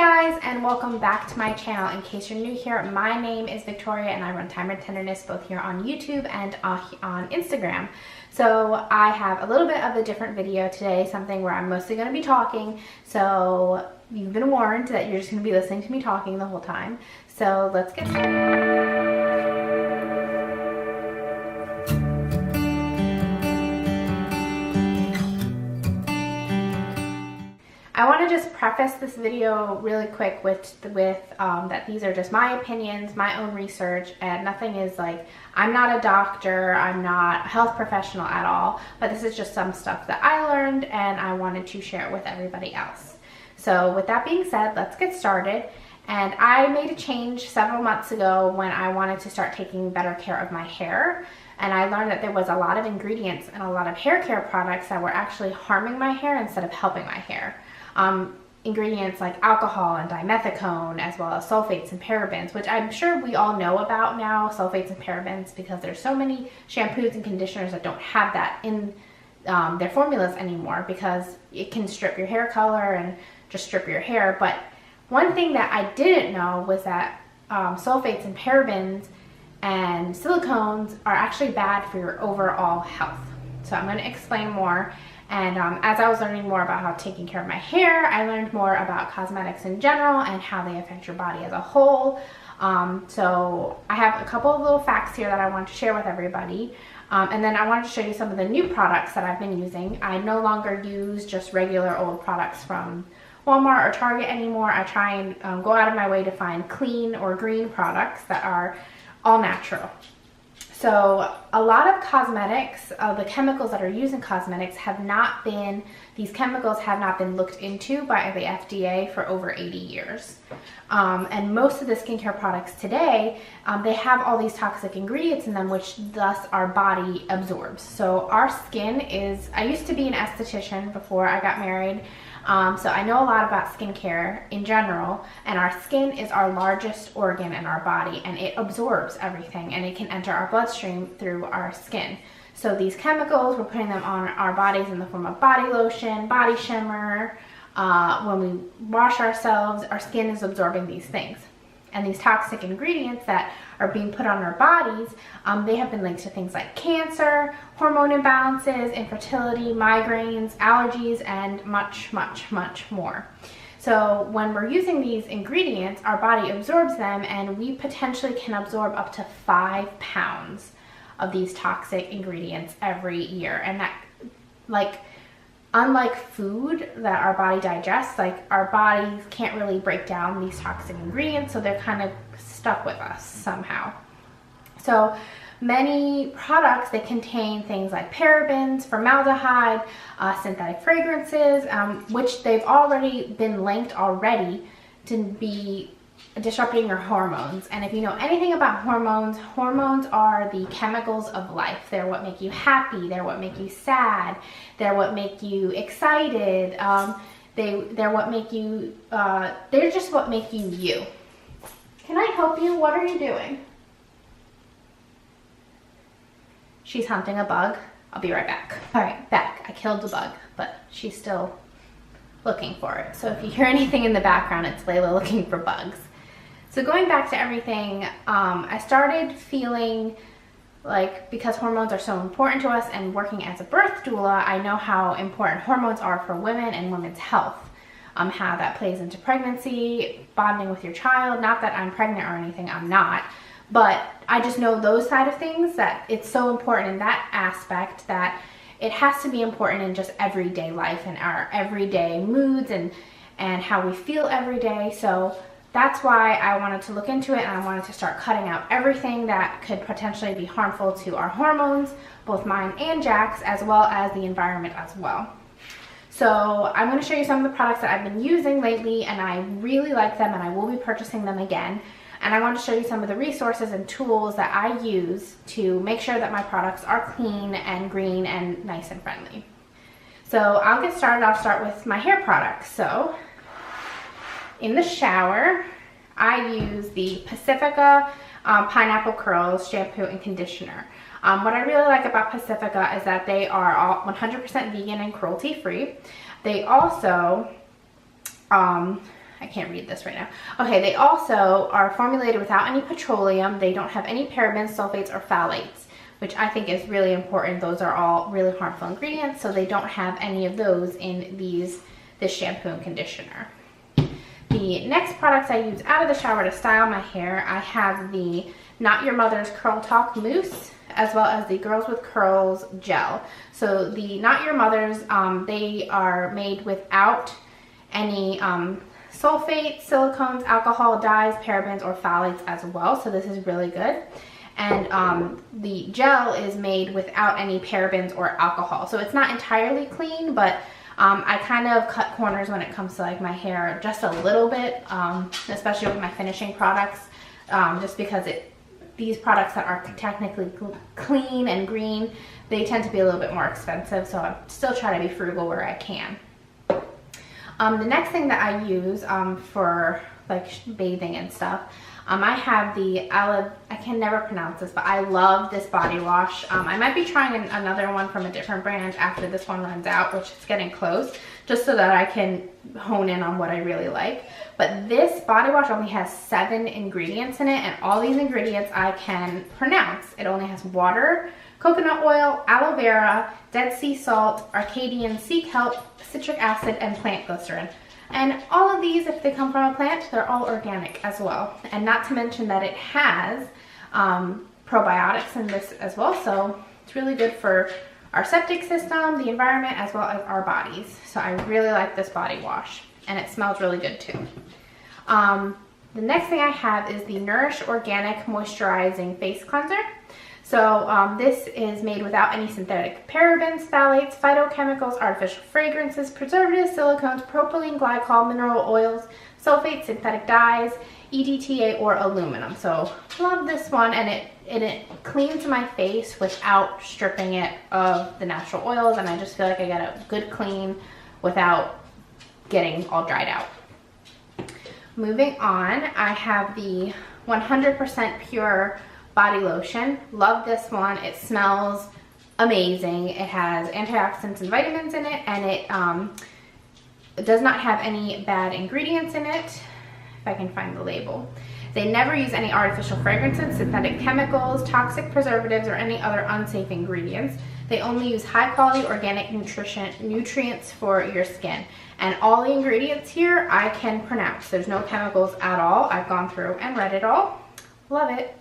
guys, and welcome back to my channel. In case you're new here, my name is Victoria and I run Thyme and Tenderness both here on YouTube and on Instagram. So I have a little bit of a different video today, something where I'm mostly going to be talking. So you've been warned that you're just going to be listening to me talking the whole time. So let's get started. I want to just preface this video really quick with that these are just my opinions, my own research, and nothing is like, I'm not a doctor, I'm not a health professional at all, but this is just some stuff that I learned and I wanted to share it with everybody else. So with that being said, let's get started. And I made a change several months ago when I wanted to start taking better care of my hair. And I learned that there was a lot of ingredients and a lot of hair care products that were actually harming my hair instead of helping my hair. Ingredients like alcohol and dimethicone, as well as sulfates and parabens, which I'm sure we all know about now, sulfates and parabens, because there's so many shampoos and conditioners that don't have that in their formulas anymore, because it can strip your hair color and just strip your hair. But one thing that I didn't know was that sulfates and parabens and silicones are actually bad for your overall health. So I'm going to explain more. And as I was learning more about how taking care of my hair, I learned more about cosmetics in general and how they affect your body as a whole. So I have a couple of little facts here that I want to share with everybody. And then I wanted to show you some of the new products that I've been using. I no longer use just regular old products from Walmart or Target anymore. I try and go out of my way to find clean or green products that are all natural. So a lot of cosmetics, the chemicals that are used in cosmetics these chemicals have not been looked into by the FDA for over 80 years. And most of the skincare products today, they have all these toxic ingredients in them, which thus our body absorbs. So our skin is, I used to be an esthetician before I got married. So I know a lot about skincare in general, and our skin is our largest organ in our body, and it absorbs everything, and it can enter our bloodstream through our skin. So these chemicals, we're putting them on our bodies in the form of body lotion, body shimmer. When we wash ourselves, our skin is absorbing these things. And these toxic ingredients that are being put on our bodies, they have been linked to things like cancer, hormone imbalances, infertility, migraines, allergies, and much, much, much more. So when we're using these ingredients, our body absorbs them, and we potentially can absorb up to 5 pounds of these toxic ingredients every year. And that, like, unlike food that our body digests, like, our bodies can't really break down these toxic ingredients, so they're kind of stuck with us somehow. So many products, they contain things like parabens, formaldehyde, synthetic fragrances, which they've already been linked already to be disrupting your hormones. And if you know anything about hormones, hormones are the chemicals of life. They're what make you happy, they're what make you sad, they're what make you excited, they're what make you, they're just what make you you. Can I help you? What are you doing? She's hunting a bug. I'll be right back. All right, back. I killed the bug, but she's still looking for it. So if you hear anything in the background, it's Layla looking for bugs. So going back to everything, I started feeling like, because hormones are so important to us, and working as a birth doula, I know how important hormones are for women and women's health. How that plays into pregnancy, bonding with your child. Not that I'm pregnant or anything, I'm not. But I just know those side of things, that it's so important in that aspect that it has to be important in just everyday life and our everyday moods and how we feel every day. So that's why I wanted to look into it, and I wanted to start cutting out everything that could potentially be harmful to our hormones, both mine and Jack's, as well as the environment as well. So I'm going to show you some of the products that I've been using lately, and I really like them, and I will be purchasing them again. And I want to show you some of the resources and tools that I use to make sure that my products are clean and green and nice and friendly. So I'll get started. I'll start with my hair products. So in the shower, I use the Pacifica Pineapple Curls shampoo and conditioner. What I really like about Pacifica is that they are all 100% vegan and cruelty free. They also I can't read this right now. Okay, they also are formulated without any petroleum. They don't have any parabens, sulfates, or phthalates, which I think is really important. Those are all really harmful ingredients, so they don't have any of those in this shampoo and conditioner. The next products I use out of the shower to style my hair, I have the Not Your Mother's Curl Talk Mousse, as well as the Girls with Curls Gel. So the Not Your Mother's, they are made without any sulfates, silicones, alcohol, dyes, parabens, or phthalates as well. So this is really good. And the gel is made without any parabens or alcohol. So it's not entirely clean, but I kind of cut corners when it comes to like my hair just a little bit, especially with my finishing products, just because these products that are technically clean and green, they tend to be a little bit more expensive. So I still try to be frugal where I can. The next thing that I use for like bathing and stuff, I have the I can never pronounce this, but I love this body wash. I might be trying another one from a different brand after this one runs out, which is getting close, just so that I can hone in on what I really like. But this body wash only has 7 ingredients in it, and all these ingredients I can pronounce. It only has water, coconut oil, aloe vera, Dead Sea salt, Arcadian sea kelp, citric acid, and plant glycerin. And all of these, if they come from a plant, they're all organic as well. And not to mention that it has probiotics in this as well. So it's really good for our septic system, the environment, as well as our bodies. So I really like this body wash, and it smells really good too. The next thing I have is the Nourish Organic Moisturizing Face Cleanser. So this is made without any synthetic parabens, phthalates, phytochemicals, artificial fragrances, preservatives, silicones, propylene glycol, mineral oils, sulfates, synthetic dyes, EDTA, or aluminum. So love this one, and it cleans my face without stripping it of the natural oils, and I just feel like I get a good clean without getting all dried out. Moving on, I have the 100% pure body lotion. Love this one. It smells amazing. It has antioxidants and vitamins in it, and it does not have any bad ingredients in it, if I can find the label. They never use any artificial fragrances, synthetic chemicals, toxic preservatives, or any other unsafe ingredients. They only use high quality organic nutrients for your skin. And all the ingredients here I can pronounce. There's no chemicals at all. I've gone through and read it all. Love it.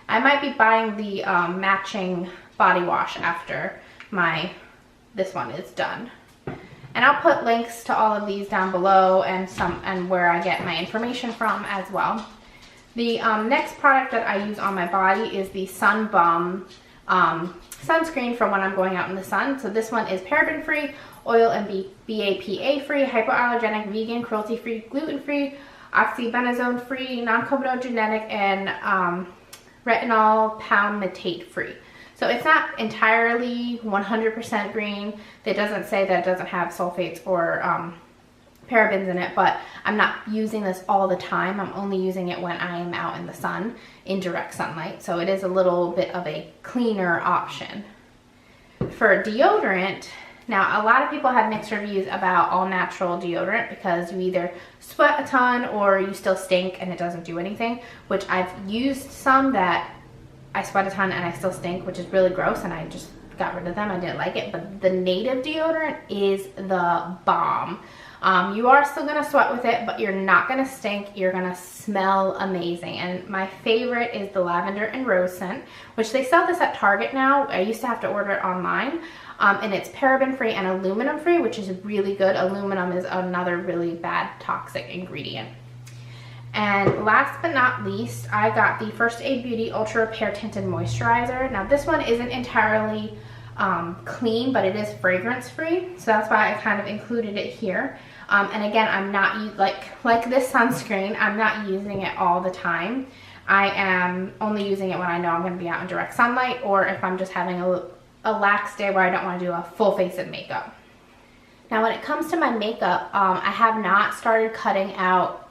I might be buying the matching body wash after this one is done. And I'll put links to all of these down below, and where I get my information from as well. The next product that I use on my body is the Sun Bum sunscreen for when I'm going out in the sun. So this one is paraben free, oil and BPA free, hypoallergenic, vegan, cruelty free, gluten free, oxybenzone free, non-comedogenic, and retinol palmitate free. So it's not entirely 100% green. It doesn't say that it doesn't have sulfates or parabens in it, but I'm not using this all the time. I'm only using it when I am out in the sun, in direct sunlight. So it is a little bit of a cleaner option. For deodorant, now a lot of people have mixed reviews about all natural deodorant because you either sweat a ton or you still stink and it doesn't do anything, which I've used some that I sweat a ton and I still stink, which is really gross, and I just got rid of them. I didn't like it, but the native deodorant is the bomb. You are still gonna sweat with it, but you're not gonna stink. You're gonna smell amazing. And my favorite is the lavender and rose scent, which they sell this at Target now. I used to have to order it online. And it's paraben free and aluminum free, which is really good. Aluminum is another really bad toxic ingredient. And last but not least, I got the First Aid Beauty Ultra Repair Tinted Moisturizer. Now this one isn't entirely clean, but it is fragrance free, so that's why I kind of included it here. And again, I'm not like this sunscreen, I'm not using it all the time. I am only using it when I know I'm going to be out in direct sunlight, or if I'm just having a lax day where I don't want to do a full face of makeup. Now when it comes to my makeup, I have not started cutting out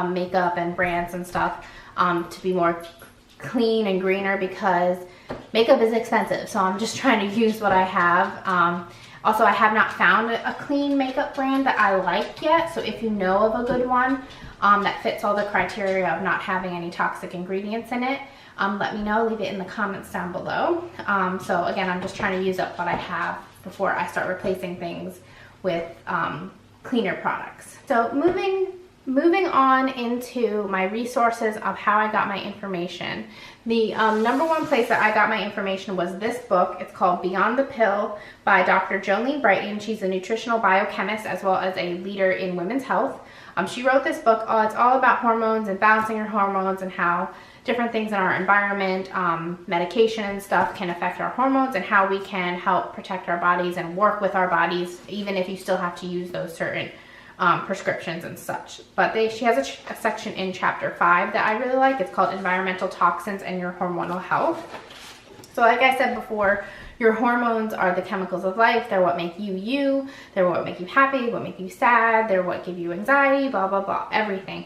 makeup and brands and stuff to be more clean and greener, because makeup is expensive, so I'm just trying to use what I have. Also, I have not found a clean makeup brand that I like yet, so if you know of a good one that fits all the criteria of not having any toxic ingredients in it, let me know. Leave it in the comments down below. So again, I'm just trying to use up what I have before I start replacing things with cleaner products. So moving on into my resources of how I got my information. The number one place that I got my information was this book. It's called Beyond the Pill by Dr. Jolene Brighten. She's a nutritional biochemist as well as a leader in women's health. She wrote this book. It's all about hormones and balancing your hormones and how different things in our environment, medication and stuff can affect our hormones, and how we can help protect our bodies and work with our bodies even if you still have to use those certain prescriptions and such. But she has a section in chapter 5 that I really like. It's called Environmental Toxins and Your Hormonal Health. So like I said before, your hormones are the chemicals of life. They're what make you you. They're what make you happy, what make you sad. They're what give you anxiety, blah, blah, blah, everything.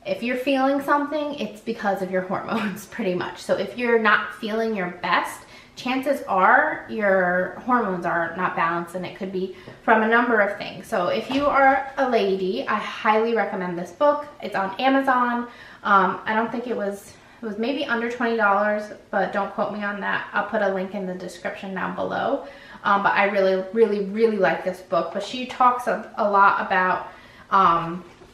If you're feeling something, it's because of your hormones, pretty much. So if you're not feeling your best, chances are your hormones are not balanced, and it could be from a number of things. So if you are a lady, I highly recommend this book. It's on Amazon. I don't think it was maybe under $20, but don't quote me on that. I'll put a link in the description down below. But I really like this book. But she talks a lot about,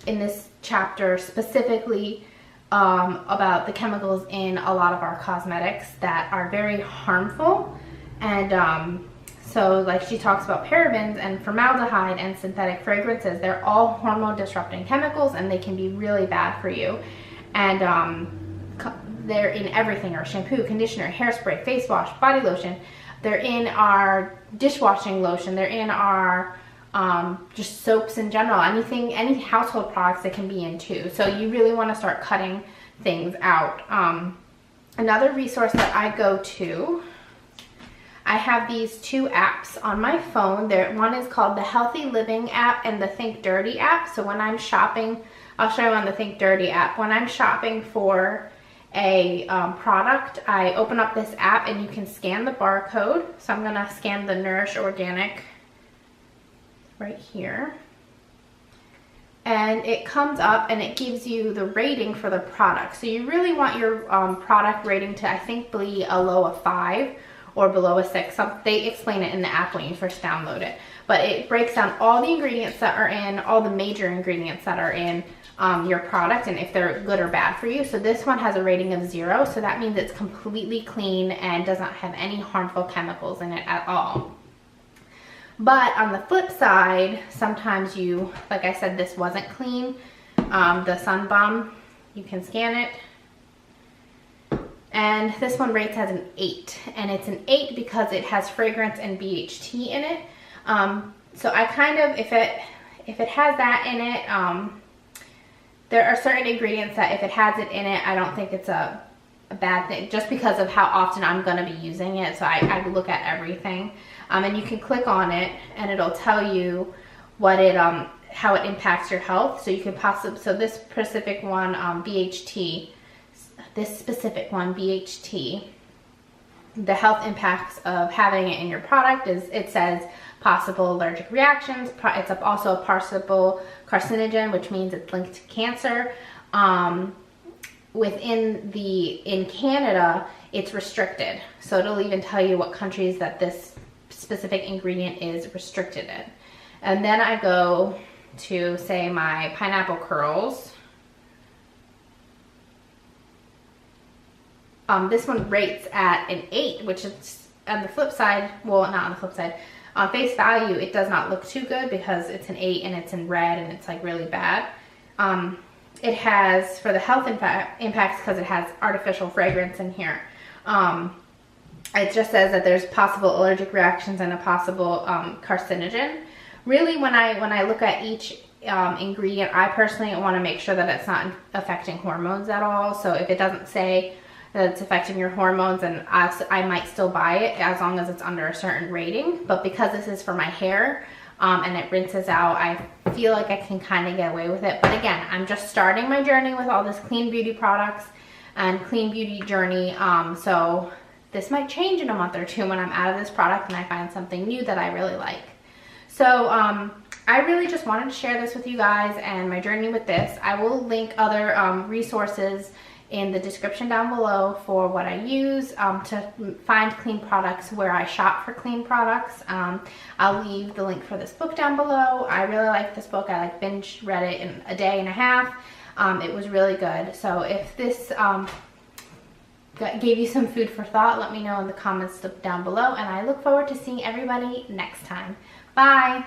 in this chapter specifically, about the chemicals in a lot of our cosmetics that are very harmful. And so like she talks about parabens and formaldehyde and synthetic fragrances. They're all hormone disrupting chemicals, and they can be really bad for you. And they're in everything: our shampoo, conditioner, hairspray, face wash, body lotion. They're in our dishwashing lotion. They're in our just soaps in general, any household products that can be in too. So you really want to start cutting things out. Another resource that I go to, I have these two apps on my phone. One is called the Healthy Living app and the Think Dirty app. So when I'm shopping, I'll show you on the Think Dirty app. When I'm shopping for a product, I open up this app and you can scan the barcode. So I'm gonna scan the Nourish Organic right here, and it comes up and it gives you the rating for the product. So you really want your product rating to, I think, be a low of 5 or below a 6. They explain it in the app when you first download it, but it breaks down all the ingredients that are in, all the major ingredients that are in your product, and if they're good or bad for you. So this one has a rating of 0, so that means it's completely clean and does not have any harmful chemicals in it at all. But on the flip side, sometimes like I said, this wasn't clean. The Sun Bomb, you can scan it. And this one rates as an 8. And it's an 8 because it has fragrance and BHT in it. So I kind of, if it has that in it, there are certain ingredients that if it has it in it, I don't think it's a bad thing, just because of how often I'm going to be using it. So I look at everything. And you can click on it and it'll tell you what how it impacts your health. So you can so this specific one, BHT, the health impacts of having it in your product is, it says possible allergic reactions. It's also a possible carcinogen, which means it's linked to cancer. In Canada, it's restricted. So it'll even tell you what countries that this specific ingredient is restricted in. And then I go to, say, my pineapple curls. This one rates at an 8, which is on the flip side, well, not on the flip side, on face value, it does not look too good because it's an 8 and it's in red and it's like really bad. It has, for the health impacts, because it has artificial fragrance in here, it just says that there's possible allergic reactions and a possible carcinogen. Really, when I look at each ingredient, I personally want to make sure that it's not affecting hormones at all. So if it doesn't say that it's affecting your hormones, and I might still buy it as long as it's under a certain rating. But because this is for my hair and it rinses out, I feel like I can kind of get away with it. But again, I'm just starting my journey with all this clean beauty products and clean beauty journey. So this might change in a month or two when I'm out of this product and I find something new that I really like. So I really just wanted to share this with you guys and my journey with this. I will link other resources in the description down below for what I use to find clean products, where I shop for clean products. I'll leave the link for this book down below. I really like this book. I like binge read it in a day and a half. It was really good. So if this gave you some food for thought, let me know in the comments down below, and I look forward to seeing everybody next time. Bye!